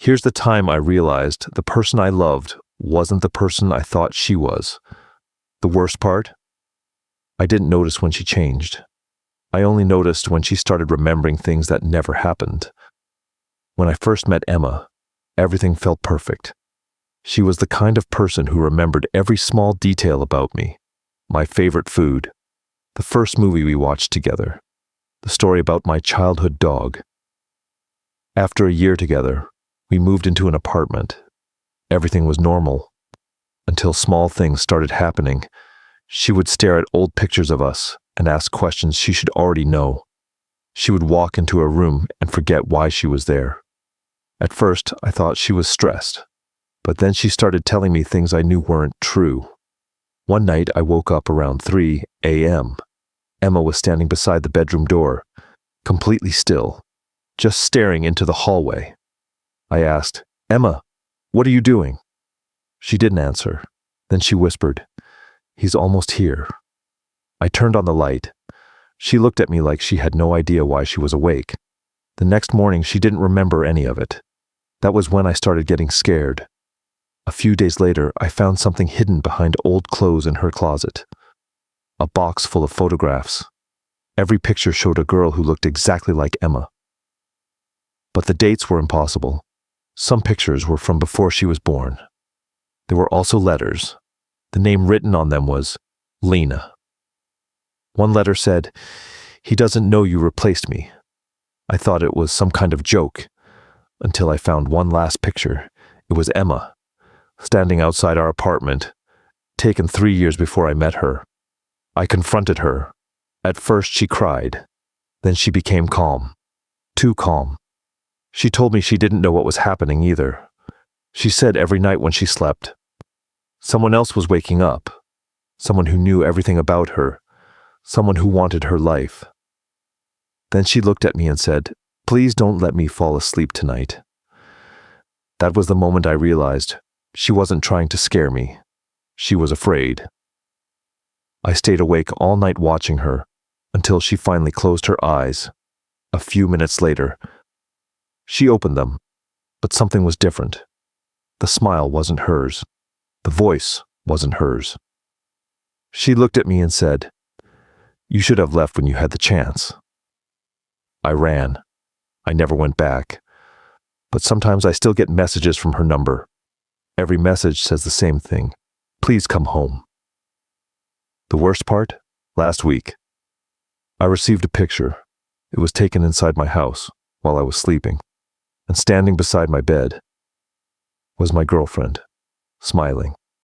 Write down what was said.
Here's the time I realized the person I loved wasn't the person I thought she was. The worst part? I didn't notice when she changed. I only noticed when she started remembering things that never happened. When I first met Emma, everything felt perfect. She was the kind of person who remembered every small detail about me. My favorite food, the first movie we watched together, the story about my childhood dog. After a year together, we moved into an apartment. Everything was normal, until small things started happening. She would stare at old pictures of us and ask questions she should already know. She would walk into a room and forget why she was there. At first, I thought she was stressed, but then she started telling me things I knew weren't true. One night, I woke up around 3 a.m. Emma was standing beside the bedroom door, completely still, just staring into the hallway. I asked, "Emma, what are you doing?" She didn't answer. Then she whispered, "He's almost here." I turned on the light. She looked at me like she had no idea why she was awake. The next morning, she didn't remember any of it. That was when I started getting scared. A few days later, I found something hidden behind old clothes in her closet. A box full of photographs. Every picture showed a girl who looked exactly like Emma. But the dates were impossible. Some pictures were from before she was born. There were also letters. The name written on them was Lena. One letter said, "He doesn't know you replaced me." I thought it was some kind of joke, until I found one last picture. It was Emma, standing outside our apartment, taken 3 years before I met her. I confronted her. At first she cried. Then she became calm. Too calm. She told me she didn't know what was happening either. She said every night when she slept, someone else was waking up. Someone who knew everything about her. Someone who wanted her life. Then she looked at me and said, "Please don't let me fall asleep tonight." That was the moment I realized she wasn't trying to scare me. She was afraid. I stayed awake all night watching her until she finally closed her eyes. A few minutes later, she opened them, but something was different. The smile wasn't hers. The voice wasn't hers. She looked at me and said, "You should have left when you had the chance." I ran. I never went back. But sometimes I still get messages from her number. Every message says the same thing. "Please come home." The worst part? Last week, I received a picture. It was taken inside my house while I was sleeping, and standing beside my bed was my girlfriend, smiling.